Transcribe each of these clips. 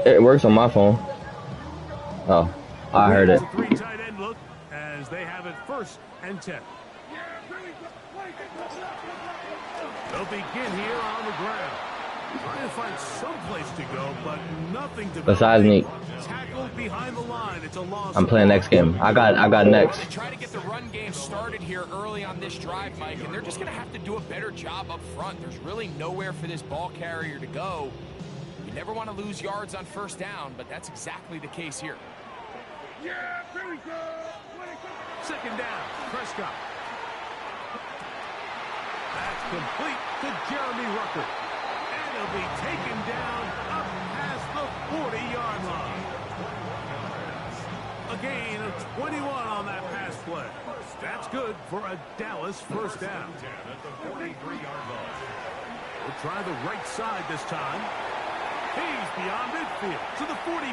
It works on my phone. Oh, I heard it. A three tight end look as they have it 1st and 10. They'll begin here on the ground. Trying to find some place to go, but nothing to Besides me. Tackled behind the line. It's a loss. I'm playing next game. I got next. They try to get the run game started here early on this drive, Mike, and they're just going to have to do a better job up front. There's really nowhere for this ball carrier to go. You never want to lose yards on 1st down, but that's exactly the case here. Yeah, here we go. 2nd down, Prescott. That's complete to Jeremy Rucker. And he'll be taken down up past the 40-yard line. A gain of 21 on that pass play. That's good for a Dallas 1st down. We'll try the right side this time. He's beyond midfield to the 45.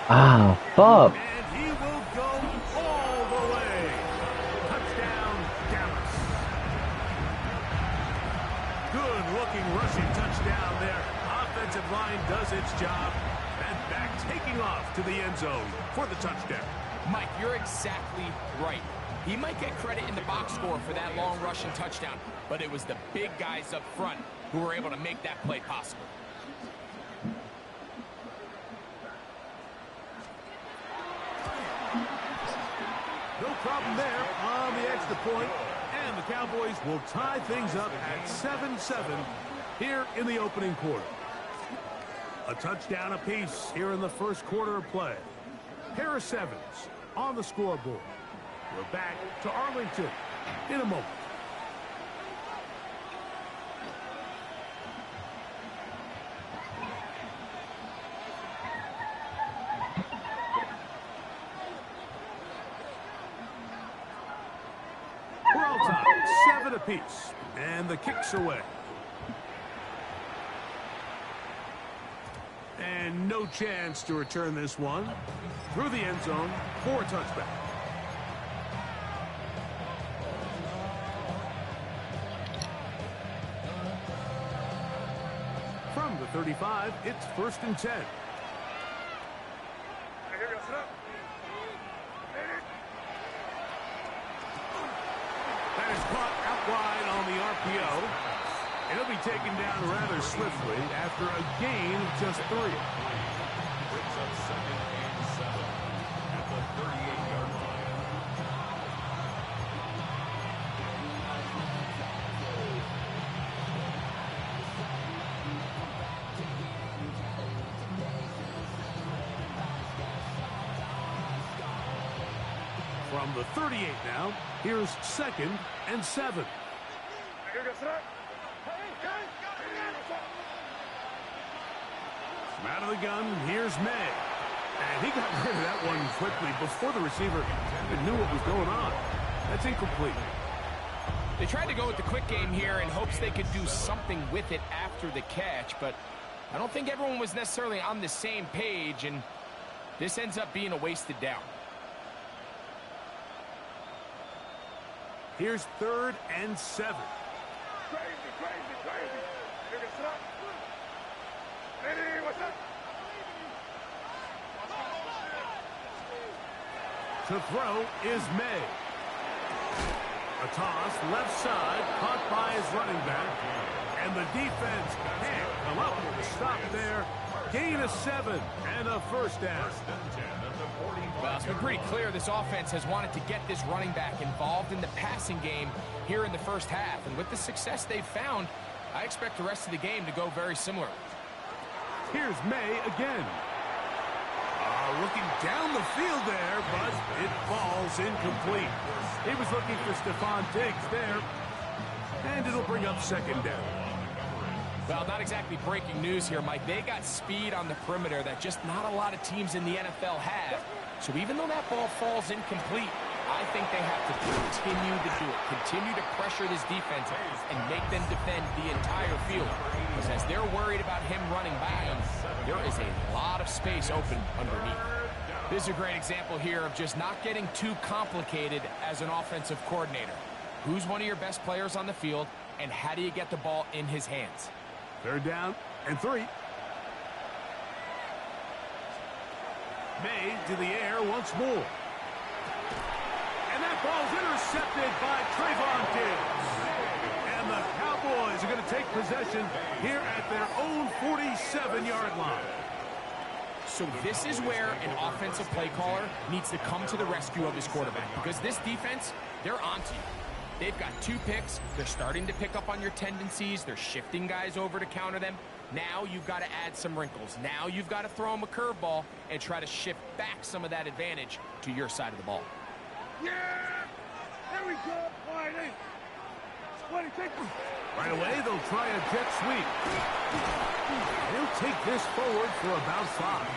Ah, fuck. And he will go all the way. Touchdown, Dallas. Good-looking rushing touchdown there. Offensive line does its job. And back taking off to the end zone for the touchdown. Mike, you're exactly right. He might get credit in the box score for that long rushing touchdown, but it was the big guys up front who were able to make that play possible. No problem there on the extra point, and the Cowboys will tie things up at 7-7 here in the opening quarter. A touchdown apiece here in the 1st quarter of play. Harris Evans on the scoreboard. We're back to Arlington in a moment. We're all tied, 7 apiece, and the kick's away. And no chance to return this one through the end zone for a touchback. From the 35, it's 1st and 10. That is caught out wide on the RPO. And he'll be taken down rather swiftly after a gain of just 3. Brings up 2nd and 7 at the 38-yard line. From the 38 now, here's 2nd and 7. Out of the gun, here's May. And he got rid of that one quickly before the receiver even knew what was going on. That's incomplete. They tried to go with the quick game here in hopes they could do something with it after the catch, but I don't think everyone was necessarily on the same page, and this ends up being a wasted down. Here's 3rd and 7. To throw is May. A toss left side, caught by his running back. And the defense can't come up with a stop there. Gain of 7 and a 1st down. Well, it's been pretty clear this offense has wanted to get this running back involved in the passing game here in the 1st half. And with the success they've found, I expect the rest of the game to go very similar. Here's May again. Looking down the field there, but it falls incomplete. He was looking for Stephon Diggs there, and it'll bring up 2nd down. Well, not exactly breaking news here, Mike. They got speed on the perimeter that just not a lot of teams in the NFL have. So even though that ball falls incomplete, I think they have to continue to do it. Continue to pressure this defense and make them defend the entire field. Because as they're worried about him running by them, there is a lot of space open underneath. This is a great example here of just not getting too complicated as an offensive coordinator. Who's one of your best players on the field, and how do you get the ball in his hands? 3rd down and 3. Made to the air once more. And that ball's intercepted by Trayvon Diggs. And the Cowboys are going to take possession here at their own 47-yard line. So this is where an offensive play caller needs to come to the rescue of his quarterback, because this defense, they're onto you. They've got 2 picks. They're starting to pick up on your tendencies. They're shifting guys over to counter them. Now you've got to add some wrinkles. Now you've got to throw them a curveball and try to shift back some of that advantage to your side of the ball. Yeah! There we go! Right away, they'll try a jet sweep. He'll take this forward for about 5.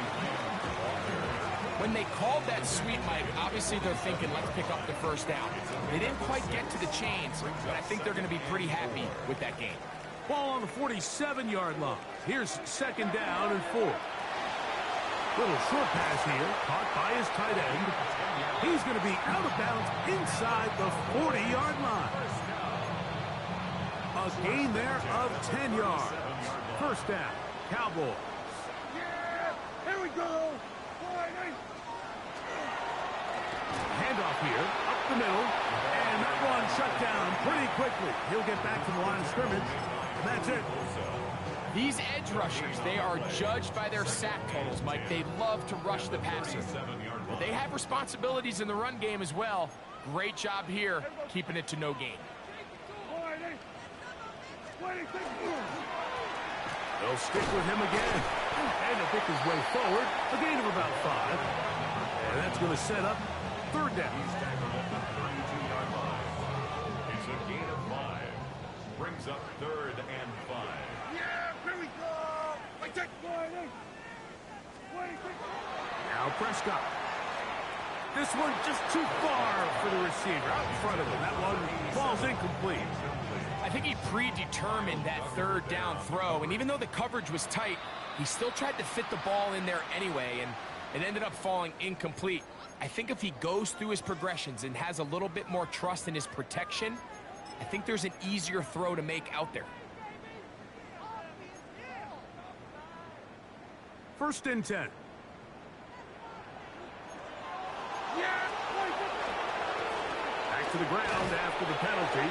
When they called that sweep, Mike, obviously they're thinking, let's pick up the first down. They didn't quite get to the chains, but I think they're going to be pretty happy with that game. Ball on the 47-yard line. Here's 2nd down and 4. Little short pass here, caught by his tight end. He's going to be out of bounds inside the 40-yard line. A gain there of 10 yards. First down, Cowboys. Yeah, here we go. Handoff here, up the middle, and that one shut down pretty quickly. He'll get back to the line of scrimmage, and that's it. These edge rushers, they are judged by their sack totals, Mike. They love to rush the passer. But they have responsibilities in the run game as well. Great job here, keeping it to no gain. They'll stick with him again. And he'll pick his way forward, a gain of about 5. And that's going to set up 3rd down. It's a gain of 5. Brings up 3rd and 5. Yeah, here we go. Now Prescott. This one just too far for the receiver. Out in front of him. That one falls incomplete. I think he predetermined that 3rd down throw, and even though the coverage was tight, he still tried to fit the ball in there anyway, and it ended up falling incomplete. I think if he goes through his progressions and has a little bit more trust in his protection, I think there's an easier throw to make out there. 1st and 10. Back to the ground after the penalty.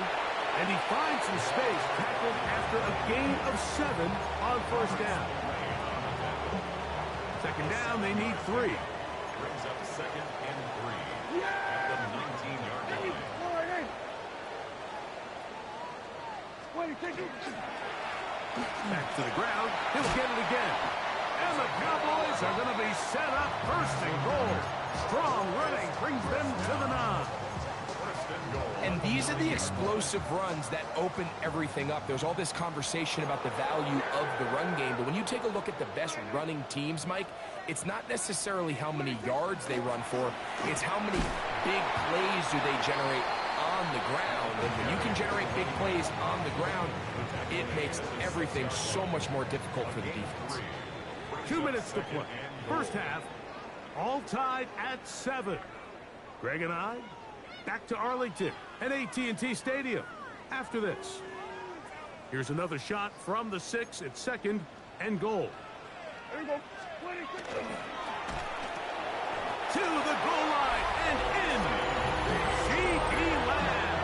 And he finds some space, tackled after a gain of 7 on 1st down. 2nd down, they need 3. Brings up 2nd and 3. At the 19-yard line. Back to the ground. He'll get it again. And the Cowboys are going to be set up 1st and goal. Strong running brings them to the 9. And these are the explosive runs that open everything up. There's all this conversation about the value of the run game, but when you take a look at the best running teams, Mike, it's not necessarily how many yards they run for, it's how many big plays do they generate on the ground. And when you can generate big plays on the ground, it makes everything so much more difficult for the defense. 2 minutes to play. First half, all tied at 7. Greg and I back to Arlington at AT&T Stadium after this. Here's another shot from the 6 at 2nd and goal. There you go. To the goal line and in. C.D. Lamb.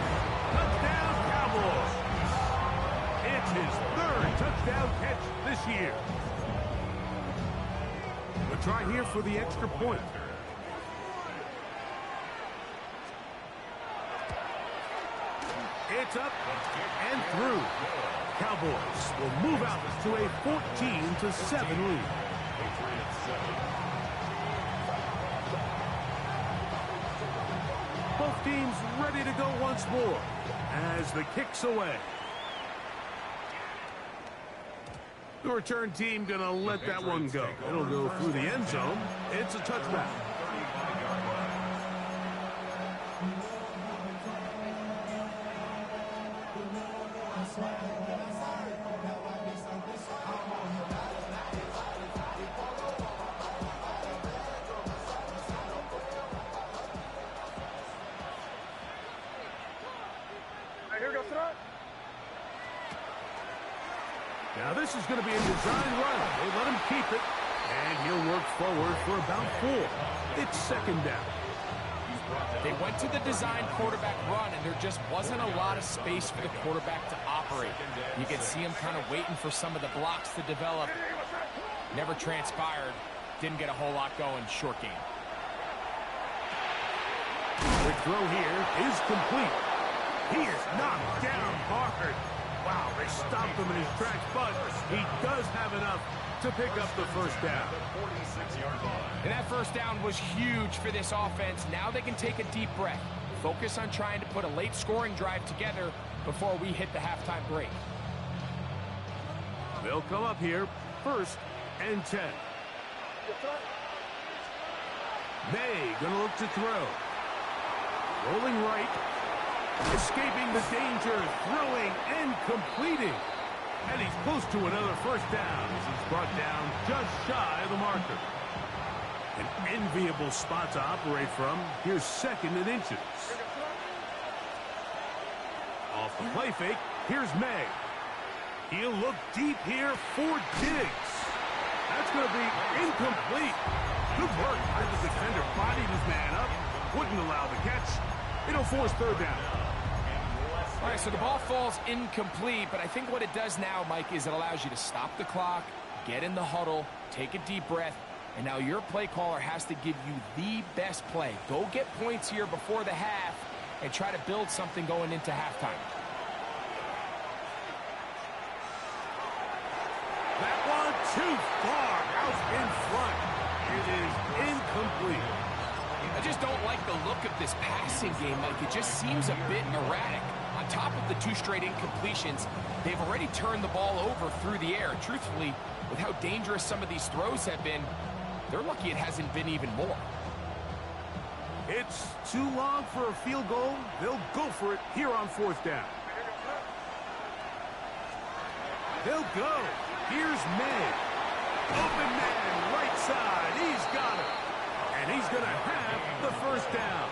Touchdown Cowboys. It's his 3rd touchdown catch this year. We'll try here for the extra point. It's up and through. Cowboys will move out to a 14-7 lead. Both teams ready to go once more as the kick's away. The return team going to let that one go. It'll go through the end zone. It's a touchback. Now this is going to be a design run. They let him keep it, and he'll work forward for about 4. It's second down. They went to the design quarterback run, and there just wasn't a lot of space for the quarterback to operate. You can see him kind of waiting for some of the blocks to develop. Never transpired. Didn't get a whole lot going. Short game. The throw here is complete. He is knocked down hard. Wow, they stopped him in his tracks, but he does have enough to pick up the first down. And that first down was huge for this offense. Now they can take a deep breath. Focus on trying to put a late scoring drive together before we hit the halftime break. They'll come up here, 1st and 10. May gonna look to throw. Rolling right. Escaping the danger, throwing and completing. And he's close to another first down as he's brought down just shy of the marker. An enviable spot to operate from. Here's 2nd and inches. Off the play fake, here's May. He'll look deep here for Diggs. That's going to be incomplete. Good work by the defender. Bodied his man up. Wouldn't allow the catch. It'll force 3rd down. All right, so the ball falls incomplete, but I think what it does now, Mike, is it allows you to stop the clock, get in the huddle, take a deep breath, and now your play caller has to give you the best play. Go get points here before the half and try to build something going into halftime. That one too far out in front. It is incomplete. I just don't like the look of this passing game, Mike. It just seems a bit erratic. On top of the 2 straight incompletions, they've already turned the ball over through the air. Truthfully, with how dangerous some of these throws have been, they're lucky it hasn't been even more. It's too long for a field goal. They'll go for it here on 4th down. They'll go. Here's May. Open man, right side. He's got it. And he's going to have the first down.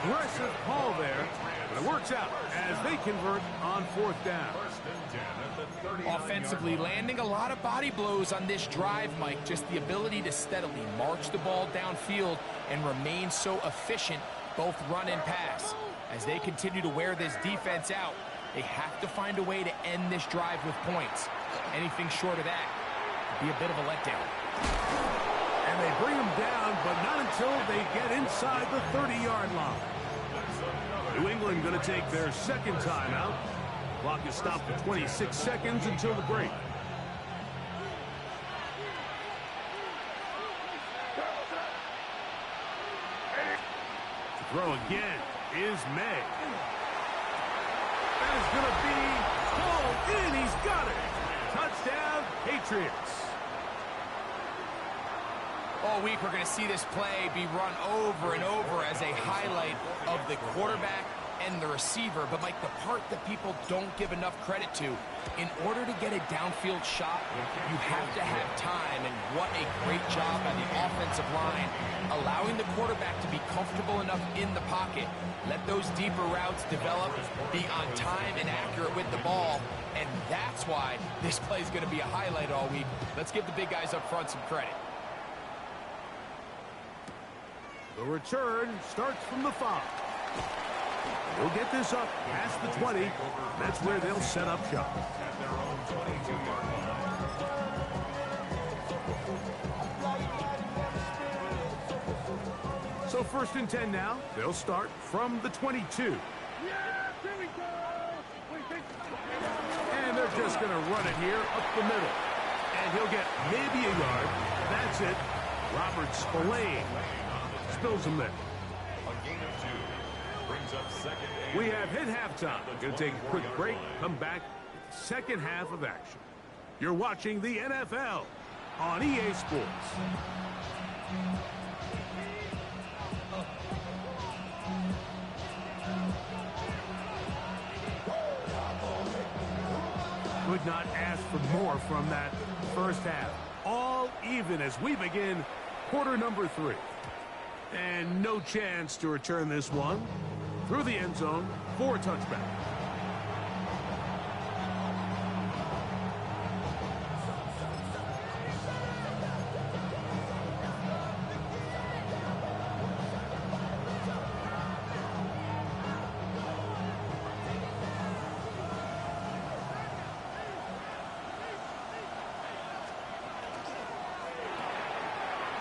Aggressive call there, but it works out as they convert on 4th down. Offensively, landing a lot of body blows on this drive, Mike. Just the ability to steadily march the ball downfield and remain so efficient, both run and pass. As they continue to wear this defense out, they have to find a way to end this drive with points. Anything short of that would be a bit of a letdown. And they bring him down, but not until they get inside the 30-yard line. New England going to take their 2nd timeout. Clock is stopped at 26 seconds until the break. To throw again is May. That is going to be pulled in. He's got it. Touchdown, Patriots. All week, we're going to see this play be run over and over as a highlight of the quarterback and the receiver. But, Mike, the part that people don't give enough credit to, in order to get a downfield shot, you have to have time. And what a great job by the offensive line, allowing the quarterback to be comfortable enough in the pocket. Let those deeper routes develop, be on time and accurate with the ball. And that's why this play is going to be a highlight all week. Let's give the big guys up front some credit. The return starts from the 5. They'll get this up past the 20. That's where they'll set up shop. So 1st and 10 now. They'll start from the 22. And they're just going to run it here up the middle. And he'll get maybe a yard. That's it. Robert Spillane spills him there. A gain of 2 brings up 2nd. We have hit halftime. Going to take a quick break. Come back. 2nd half of action. You're watching the NFL on EA Sports. Could not ask for more from that first half. All even as we begin quarter number 3. And no chance to return this one through the end zone for a touchback.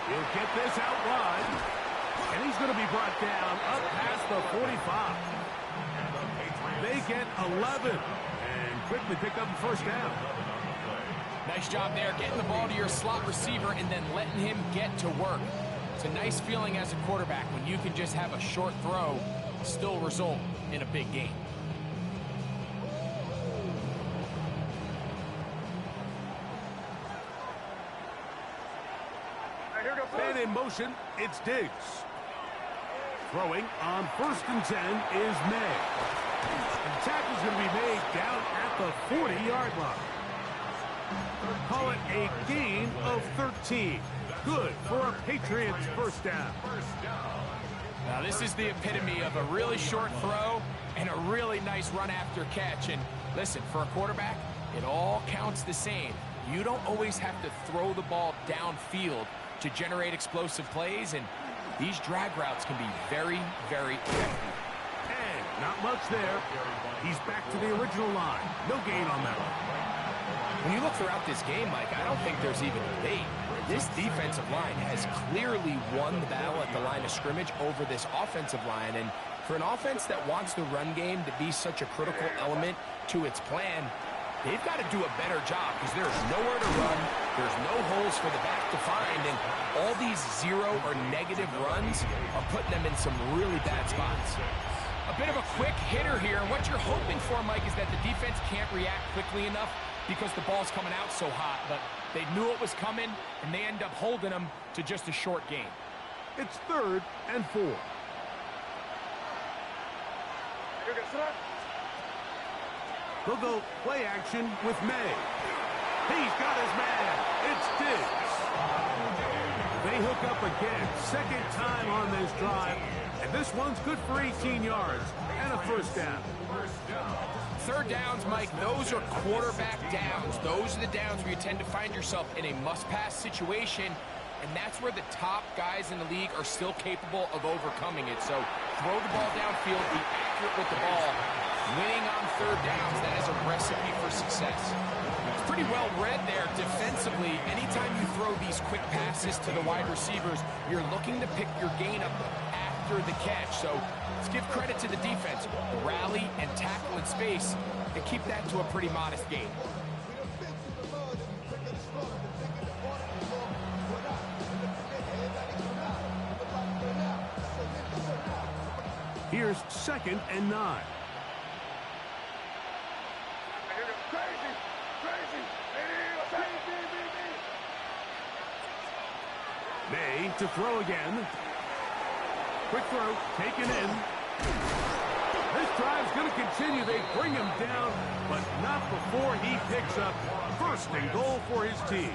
He'll get this out wide. And he's going to be brought down up past the 45. They get 11 and quickly pick up the first down. Nice job there, getting the ball to your slot receiver and then letting him get to work. It's a nice feeling as a quarterback when you can just have a short throw still result in a big game. Man in motion, it's Diggs. Throwing on 1st and 10 is May. And tackle's going to be made down at the 40-yard line. Call it a gain of 13. Good for a Patriots first down. Now this is the epitome of a really short throw and a really nice run after catch. And listen, for a quarterback, it all counts the same. You don't always have to throw the ball downfield to generate explosive plays, and these drag routes can be very, very effective. And not much there. He's back to the original line. No gain on that one. When you look throughout this game, Mike, I don't think there's even a debate. This defensive line has clearly won the battle at the line of scrimmage over this offensive line. And for an offense that wants the run game to be such a critical element to its plan, they've got to do a better job because there's nowhere to run. There's no holes for the back to find. And all these zero or negative runs are putting them in some really bad spots. A bit of a quick hitter here. And what you're hoping for, Mike, is that the defense can't react quickly enough because the ball's coming out so hot. But they knew it was coming, and they end up holding them to just a short gain. It's 3rd and 4. They'll go play action with May. He's got his man. It's Diggs. They hook up again. 2nd time on this drive. And this one's good for 18 yards and a first down. 3rd downs, Mike, those are quarterback downs. Those are the downs where you tend to find yourself in a must-pass situation, and that's where the top guys in the league are still capable of overcoming it. So throw the ball downfield, be accurate with the ball. Winning on 3rd downs, that is a recipe for success. It's pretty well read there defensively. Anytime you throw these quick passes to the wide receivers, you're looking to pick your gain up after the catch. So let's give credit to the defense. Rally and tackle in space and keep that to a pretty modest gain. Here's 2nd and 9. May to throw again. Quick throw, taken in. This drive's going to continue. They bring him down, but not before he picks up 1st and goal for his team.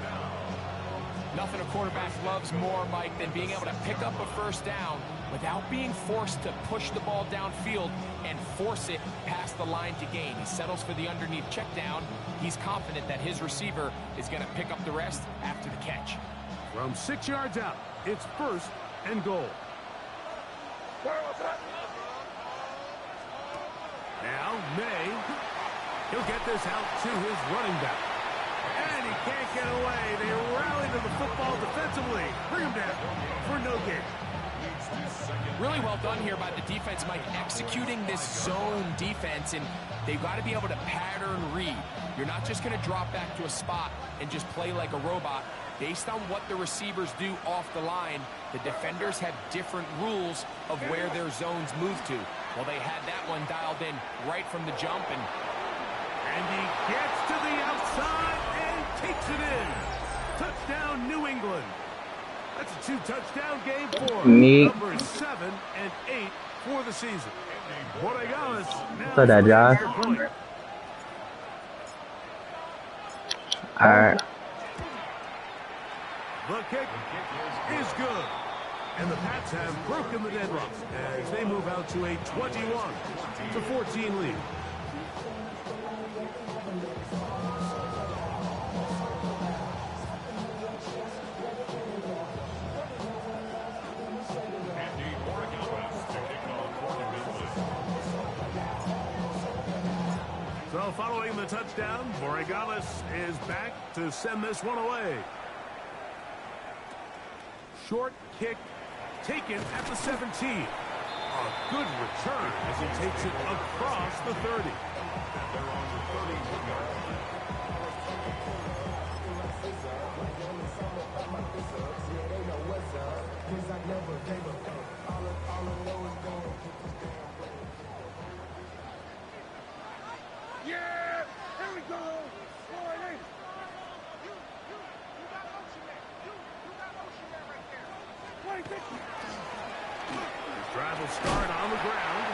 Nothing a quarterback loves more, Mike, than being able to pick up a first down without being forced to push the ball downfield and force it past the line to gain. He settles for the underneath check down. He's confident that his receiver is going to pick up the rest after the catch. From 6 yards out, it's 1st and goal. Now, May. He'll get this out to his running back. And he can't get away. They rally to the football defensively. Bring him down for no gain. Really well done here by the defense, Mike, executing this zone defense, and they've got to be able to pattern read. You're not just going to drop back to a spot and just play like a robot. Based on what the receivers do off the line, the defenders have different rules of where their zones move to. Well, they had that one dialed in right from the jump, and he gets to the outside and takes it in. Touchdown, New England. That's a 2-touchdown game for numbers 7 and 8 for the season. So that, Josh. All right. The kick is good. And the Pats have broken the deadlock as they move out to a 21-14 lead. So following the touchdown, Borregales is back to send this one away. short kick taken at the 17. A good return as he takes it across the 30. They're on the 31-yard line. Yeah! Here we go! His drive will start on the ground.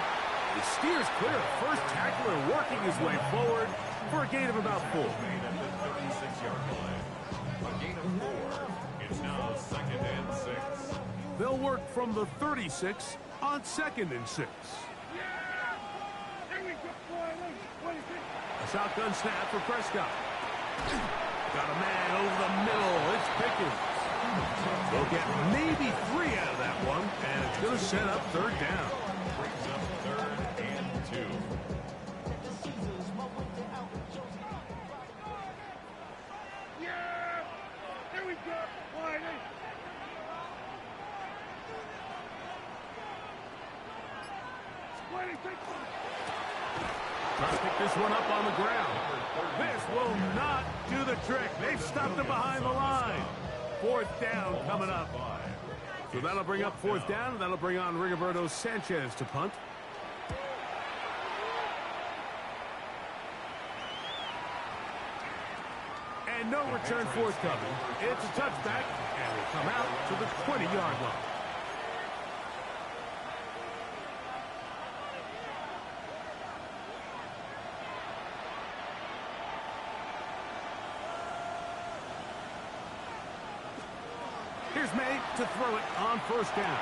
He steers clear of the first tackler, working his way forward for a gain of about 4. Made at the 36-yard line. A gain of 4. It's now 2nd and 6. They'll work from the 36 on 2nd and 6. A shotgun snap for Prescott. Got a man over the middle. It's Pickens. They'll get maybe 3 out of that one, and it's going to set up 3rd down. Brings up 3rd and 2. Yeah! Here we go! Trying to pick this one up on the ground. This will not do the trick. They've stopped him behind the line. 4th down coming up. So that'll bring up 4th down, and that'll bring on Rigoberto Sanchez to punt. And no return forthcoming. It's a touchback, and will come out to the 20-yard line. Here's May to throw it on 1st down.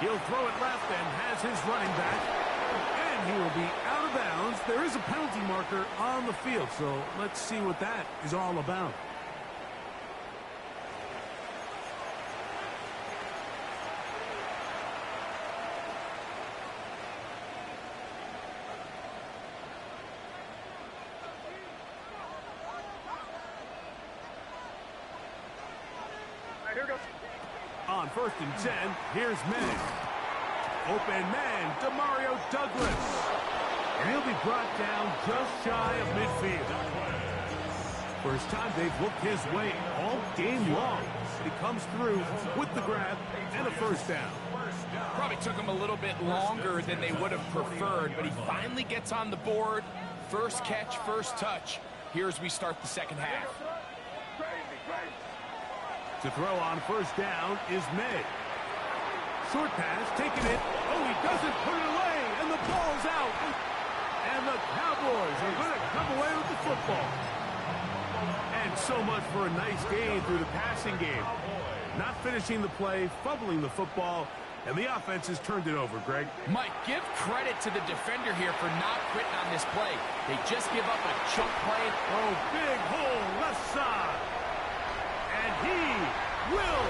He'll throw it left and has his running back. And he will be out of bounds. There is a penalty marker on the field, so let's see what that is all about. On 1st and 10, here's May. Open man, Demario Douglas. And he'll be brought down just shy of midfield. First time they've looked his way all game long. He comes through with the grab and a 1st down. Probably took him a little bit longer than they would have preferred, but he finally gets on the board. First catch, first touch. Here as we start the 2nd half. To throw on 1st down is May. Short pass, taking it. Oh, he doesn't put it away, and the ball's out. And the Cowboys are going to come away with the football. And so much for a nice gain through the passing game. Not finishing the play, fumbling the football, and the offense has turned it over, Greg. Mike, give credit to the defender here for not quitting on this play. They just give up a chunk play. Oh, big hole left side. And he will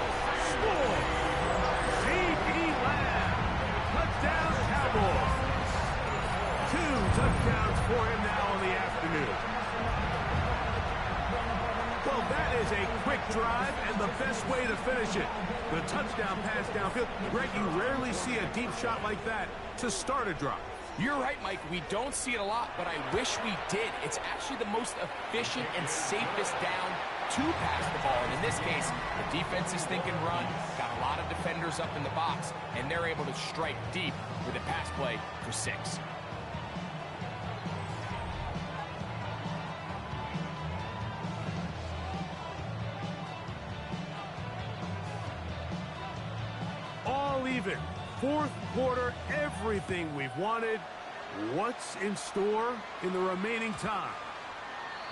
score. C.D. Lamb. Touchdown, Cowboys. 2 touchdowns for him now in the afternoon. Well, that is a quick drive and the best way to finish it. The touchdown pass downfield. Greg, you rarely see a deep shot like that to start a drive. You're right, Mike. We don't see it a lot, but I wish we did. It's actually the most efficient and safest down to pass the ball. And in this case, the defense is thinking run, got a lot of defenders up in the box, and they're able to strike deep with a pass play for 6. All even. 4th quarter, everything we've wanted. What's in store in the remaining time?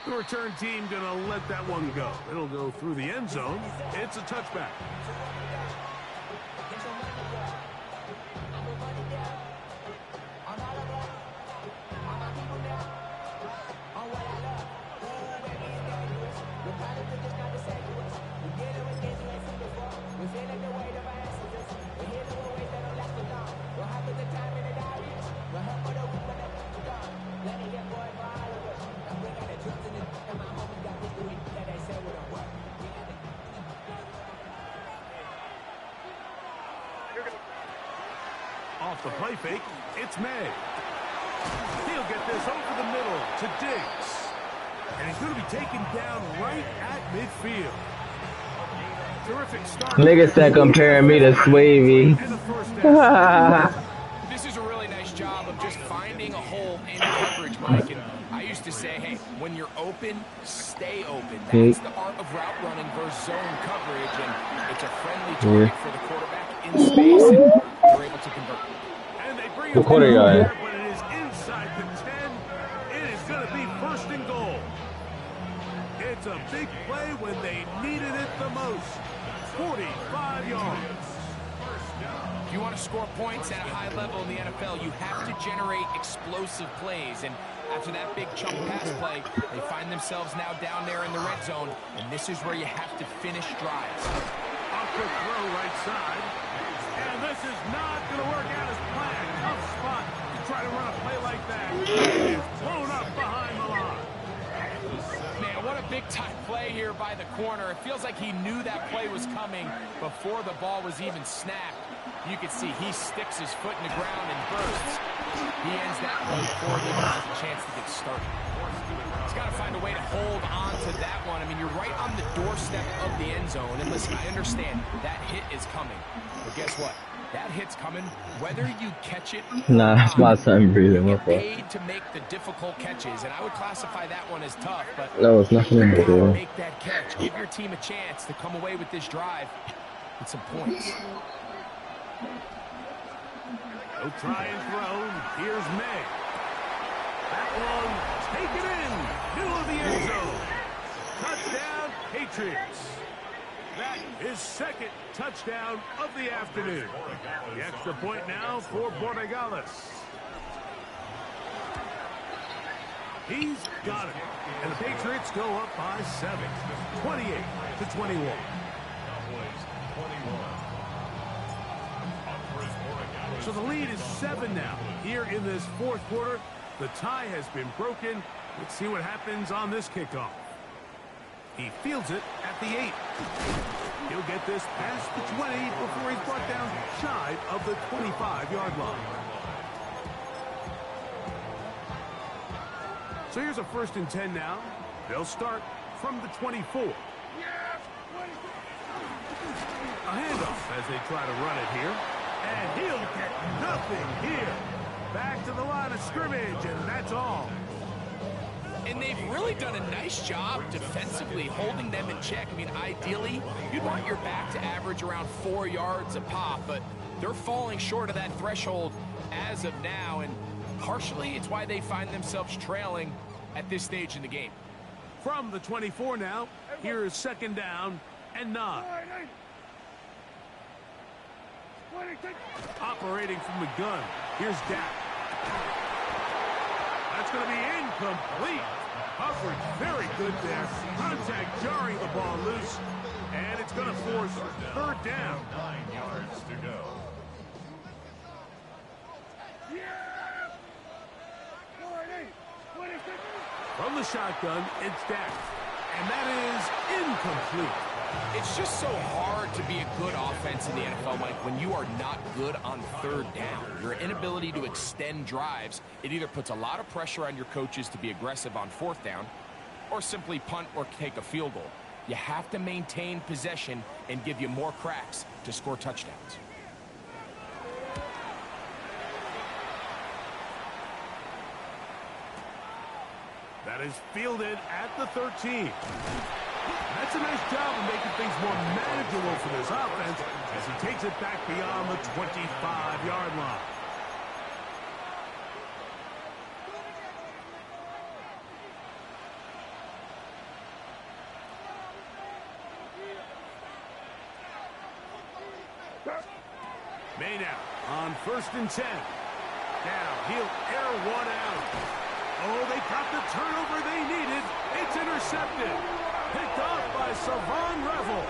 The return team going to let that one go. It'll go through the end zone. It's a touchback. off the play fake. It's May. He'll get this over the middle to Diggs. And he's going to be taken down right at midfield. Terrific start. Niggas that comparing me to Swavey. This is a really nice job of just finding a hole in coverage, Mike. And I used to say, hey, when you're open, stay open. That's the art of route running versus zone coverage, and it's a friendly target for the quarterback in space, and they're able to convert. And they bring The quarter yard. but it is inside the 10. It is going to be first and goal. It's a big play when they needed it the most. 45 yards. If you want to score points at a high level in the NFL, you have to generate explosive plays. And after that big chunk pass play, they find themselves now down there in the red zone. And this is where you have to finish drives. A quick throw right side. And this is not going to work out as planned. Tough spot to try to run a play like that. It is blown up behind the line. Man, what a big-time play here by the corner. It feels like he knew that play was coming before the ball was even snapped. You can see he sticks his foot in the ground and bursts. He ends that play before he even has a chance to get started. He's got to find a way to hold on to that one. I mean, you're right on the doorstep of the end zone. And listen, I understand that hit is coming. But guess what? That hit's coming whether you catch it or Nah, that's my son breathing. you My get fault. paid to make the difficult catches. And I would classify that one as tough. But No, it's nothing in you gotta there. make that catch. Give your team a chance to come away with this drive with some points. No try and throw. Here's May. That one taken in. Middle of the end zone. Touchdown, Patriots. That is second touchdown of the afternoon. The extra point now for Borregales. He's got it. And the Patriots go up by 7. 28-21. So the lead is 7 now. Here in this fourth quarter, the tie has been broken. Let's see what happens on this kickoff. He fields it at the 8. He'll get this past the 20 before he's brought down shy of the 25-yard line. So here's a 1st and 10 now. They'll start from the 24. A handoff as they try to run it here. And he'll get nothing here. Back to the line of scrimmage, and that's all. And they've really done a nice job defensively holding them in check. I mean, ideally, you'd want your back to average around 4 yards a pop, but they're falling short of that threshold as of now, and partially it's why they find themselves trailing at this stage in the game. From the 24 now, here is 2nd down and 9. Operating from the gun, here's Dak. That's going to be incomplete. Coverage very good there. Contact jarring the ball loose. And it's going to force 3rd down. 9 yards to go. From the shotgun, it's Dak. And that is incomplete. It's just so hard to be a good offense in the NFL, Mike, when you are not good on 3rd down. Your inability to extend drives, it either puts a lot of pressure on your coaches to be aggressive on 4th down or simply punt or take a field goal. You have to maintain possession and give you more cracks to score touchdowns. That is fielded at the 13. That's a nice job of making things more manageable for this offense as he takes it back beyond the 25-yard line. May now on 1st and 10. Now he'll air one out. Oh, they got the turnover they needed. It's intercepted. Picked off by Savon Revel.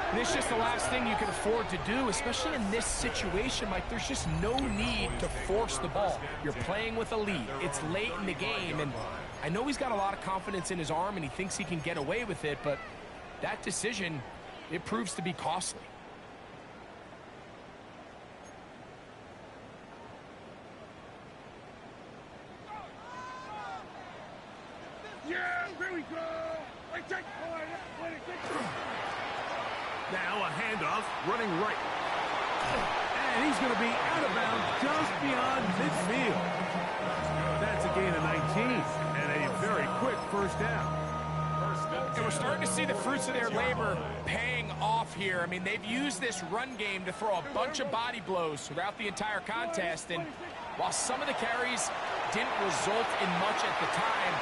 And it's just the last thing you can afford to do, especially in this situation, Mike. There's just no need to force the ball. You're playing with a lead. It's late in the game, and I know he's got a lot of confidence in his arm, and he thinks he can get away with it, but that decision, it proves to be costly. a handoff running right. And he's going to be out of bounds just beyond midfield. That's a gain of 19 and a very quick first down. And we're starting to see the fruits of their labor paying off here. I mean, they've used this run game to throw a bunch of body blows throughout the entire contest. And while some of the carries didn't result in much at the time,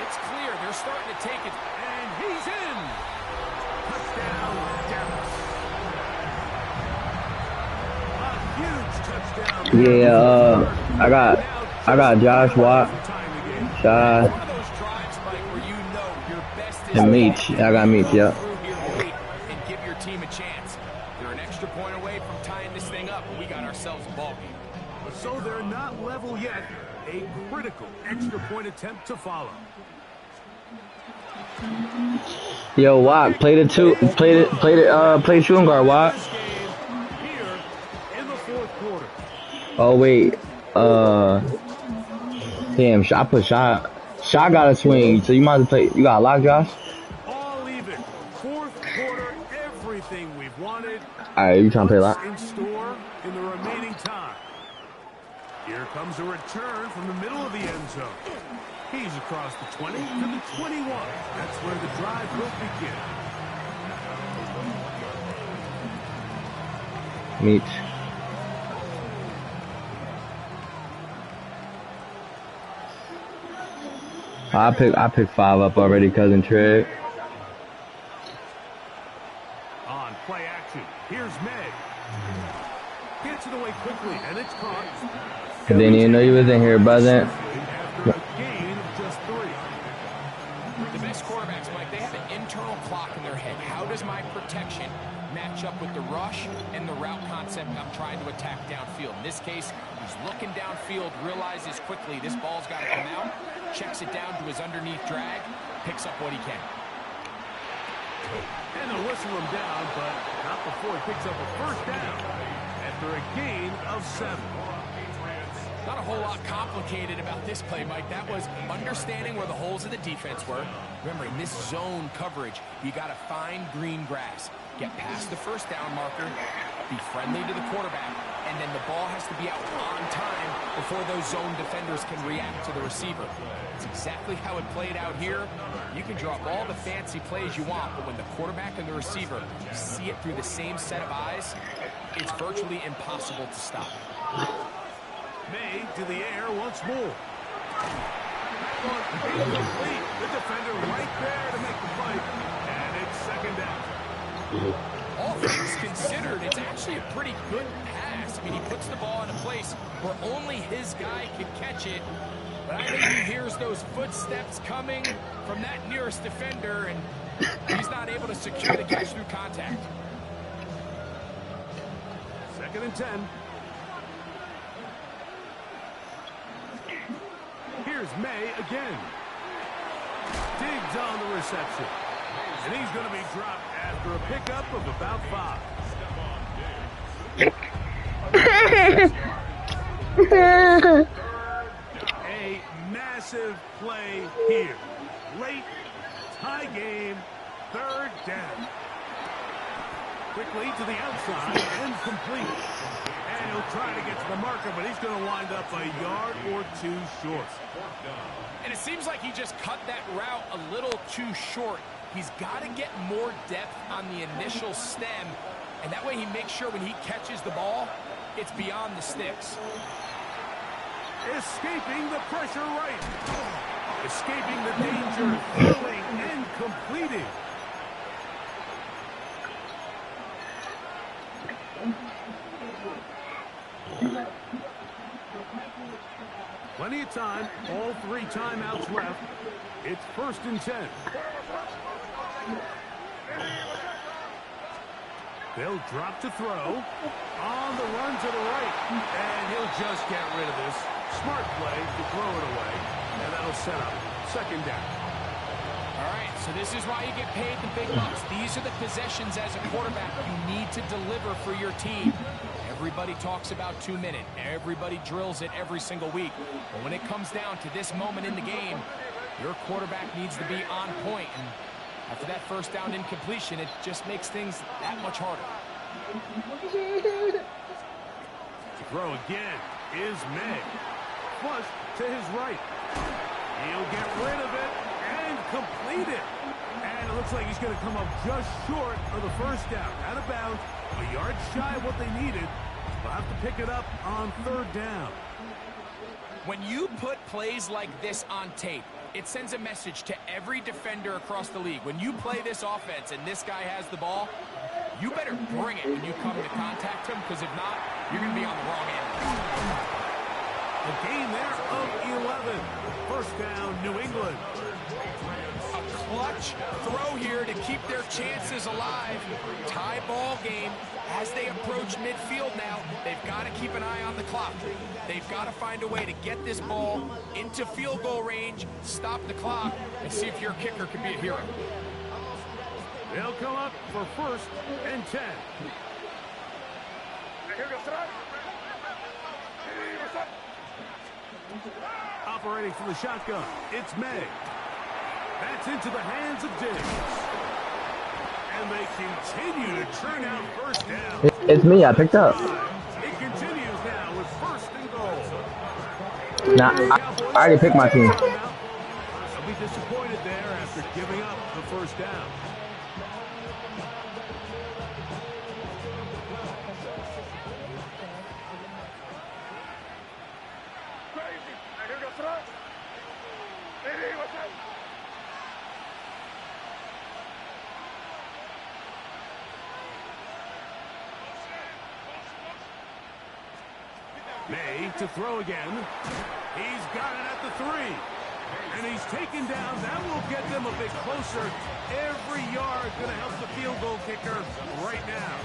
it's clear they're starting to take it. And he's in. Touchdown, Dallas. A huge touchdown. Yeah, I got Josh Watt, Shy, and Meach. I got Meach, yeah. And give your team a chance. They're an extra point away from tying this thing up, and we got ourselves a ball game. So they're not level yet. A critical extra point attempt to follow. Yo, Watt, play shooting guard, Watt. Here in the fourth quarter. Oh wait, damn, I put Shy. Shy got a swing, so you might as well play. You got a lock, Josh? All even. Fourth quarter, everything we've wanted. All right, you trying to play lock? In store in the remaining time. Here comes a return from the middle of the end zone. He's across the 20 to the 21. That's where the drive will begin. Meach. I picked 5 up already, cousin Trey. On play action, here's May. Gets it away quickly, and it's caught. Didn't even know you was in here, brother. After a gain of just 3. The best quarterbacks, Mike, they have an internal clock in their head. How does my protection match up with the rush and the route concept I'm trying to attack downfield? In this case, he's looking downfield, realizes quickly this ball's got to come out, checks it down to his underneath drag, picks up what he can. And they'll whistle him down, but not before he picks up a first down after a gain of 7. Not a whole lot complicated about this play, Mike. That was understanding where the holes of the defense were. Remember, in this zone coverage, you got to find green grass. Get past the first down marker, be friendly to the quarterback, and then the ball has to be out on time before those zone defenders can react to the receiver. It's exactly how it played out here. You can draw up all the fancy plays you want, but when the quarterback and the receiver see it through the same set of eyes, it's virtually impossible to stop. May to the air once more. That one incomplete. The defender right there to make the play. And it's second down. All things considered, it's actually a pretty good pass. I mean, he puts the ball in a place where only his guy can catch it. But I think he hears those footsteps coming from that nearest defender, and he's not able to secure the catch through contact. 2nd and 10. Here's May again. Digs on the reception. And he's going to be dropped after a pickup of about 5. A massive play here. Late, tie game, 3rd down. Quickly to the outside and complete. And he'll try to get to the marker, but he's going to wind up a yard or 2 short. And it seems like he just cut that route a little too short. He's got to get more depth on the initial stem, and that way he makes sure when he catches the ball, it's beyond the sticks. Escaping the pressure right. Escaping the danger, throwing and completing. Plenty of time, all 3 timeouts left. It's 1st and 10. They'll drop to throw. On the run to the right. And he'll just get rid of this. Smart play to throw it away. And that'll set up 2nd down. All right, so this is why you get paid the big bucks. These are the possessions as a quarterback you need to deliver for your team. Everybody talks about 2-minute. Everybody drills it every single week. But when it comes down to this moment in the game, your quarterback needs to be on point. And After that first down incompletion, it just makes things that much harder. To throw again is May. Flush to his right. He'll get rid of it and complete it. And it looks like he's going to come up just short of the first down. Out of bounds, a yard shy of what they needed. They'll have to pick it up on third down. When you put plays like this on tape, it sends a message to every defender across the league. When you play this offense and this guy has the ball, you better bring it when you come to contact him, because if not, you're going to be on the wrong end. A gain there of 11. First down, New England. A clutch throw here to keep their chances alive. Tie ball game. As they approach midfield now, they've got to keep an eye on the clock. They've got to find a way to get this ball into field goal range, stop the clock, and see if your kicker can be a hero. They'll come up for first and 10. Operating from the shotgun, it's May. That's into the hands of Diggs. And they continue to churn out first down. It's me. I picked up. It continues now with first and goal. Nah, I already picked my team. They'll be disappointed there after giving up the first down. May to throw again. He's got it at the 3. And he's taken down. That will get them a bit closer. Every yard going to help the field goal kicker right now.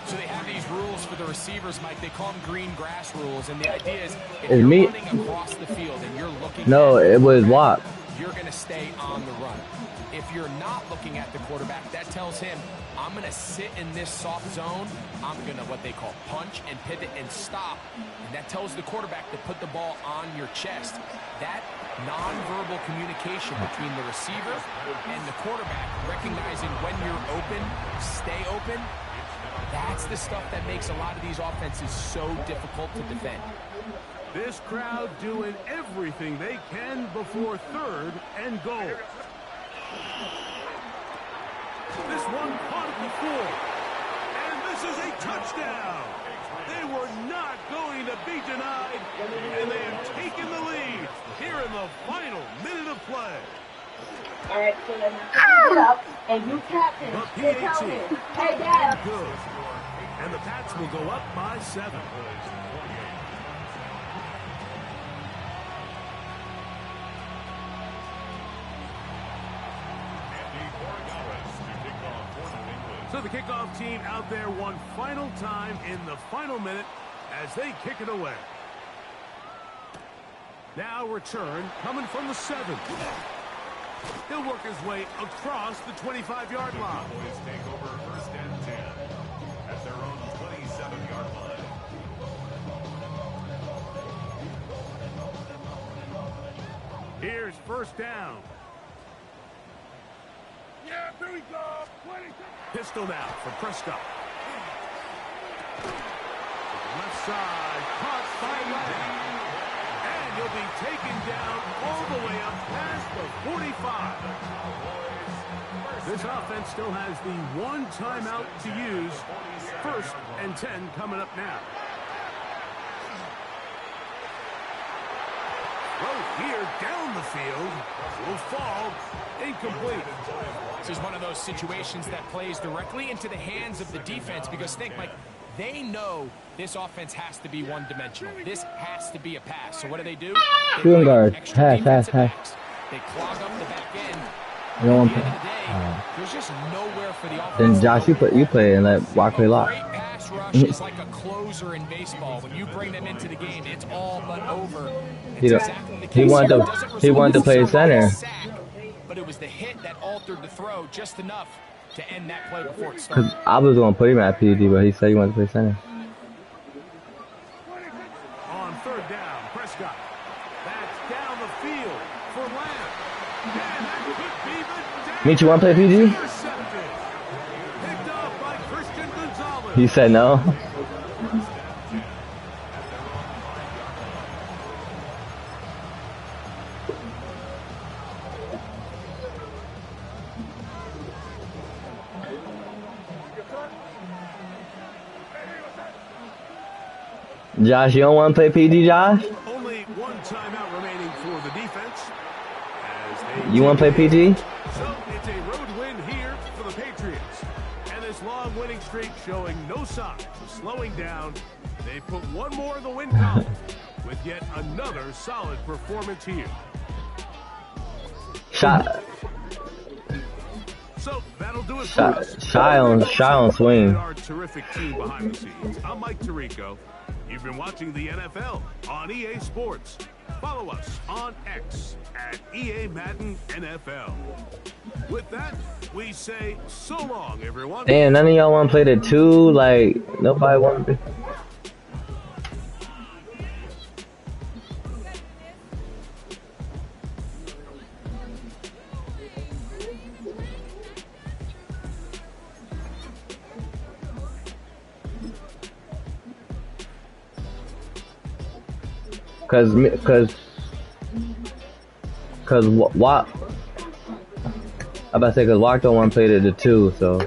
So they have these rules for the receivers, Mike. They call them green grass rules. And the idea is if It's you're me. running across the field and you're looking No, at it was WAP. you're going to stay on the run. If you're not looking at the quarterback, that tells him, I'm going to sit in this soft zone. I'm going to what they call punch and pivot and stop. And that tells the quarterback to put the ball on your chest. That nonverbal communication between the receiver and the quarterback, recognizing when you're open, stay open, that's the stuff that makes a lot of these offenses so difficult to defend. This crowd doing everything they can before third and goal. This one caught at the 4. And this is a touchdown. They were not going to be denied. And they have taken the lead here in the final minute of play. All right, so then you up and you captain. The Hey, PAT. hey, Dad. Good. And the Pats will go up by 7. So the kickoff team out there one final time in the final minute as they kick it away. Now return coming from the 7. He'll work his way across the 25-yard line. Cowboys take over first and 10 at their own 27-yard line. Here's first down. Yeah, here we go. Pistol now for Prescott. Left side, caught by Lamb. And he'll be taken down all the way up past the 45. This offense still has the one timeout to use. First and 10 coming up now. Throw here down the field will fall incomplete. This is one of those situations that plays directly into the hands of the defense because think, Mike, they know this offense has to be one-dimensional. This has to be a pass. So what do? They Shooting guard. extra Pass. defensive backs. They clog up the back end. You know At what the end I'm of the day, there's just nowhere for the offense. Then Josh, you play and let Walker lock. Great pass rush is like a closer in baseball. When you bring them into the game, it's all but over. He It's don't- exactly the he case wanted here. to- It doesn't he result wanted to play necessarily in a center. sack, but it was the hit that altered the throw just enough to end that play before it Cause started. I was gonna put him at PED, but he said he wanted to play center. On third down, Prescott. That's down the field for Lamb. And that could be the Meet you want to play PG? Intercepted. Picked off by Christian Gonzalez. He said no. Josh, you don't want to play PG, Josh? Only one timeout remaining for the defense. As they You want to play PG? So it's a road win here for the Patriots. And this long winning streak showing no signs of slowing down. They put one more in the win column with yet another solid performance here. Shot. So that'll do it for us. Shy on swing. Our terrific team behind the scenes. I'm Mike Tirico. You've been watching the NFL on EA Sports. Follow us on X at EA Madden NFL. With that, we say so long, everyone. Damn, none of y'all want to play the 2? Like, nobody want to. Cause what? I about to say, cause Walk don't want to play the 2, so.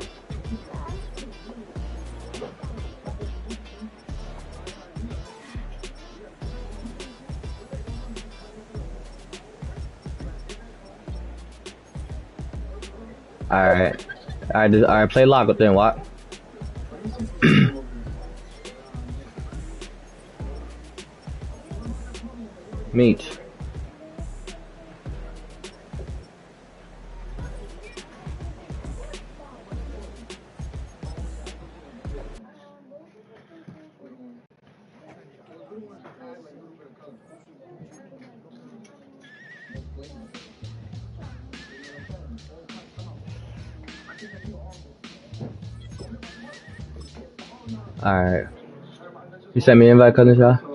Alright, play lockup then, Walk. Meet. Alright. You sent me an invite, cousin Shaw?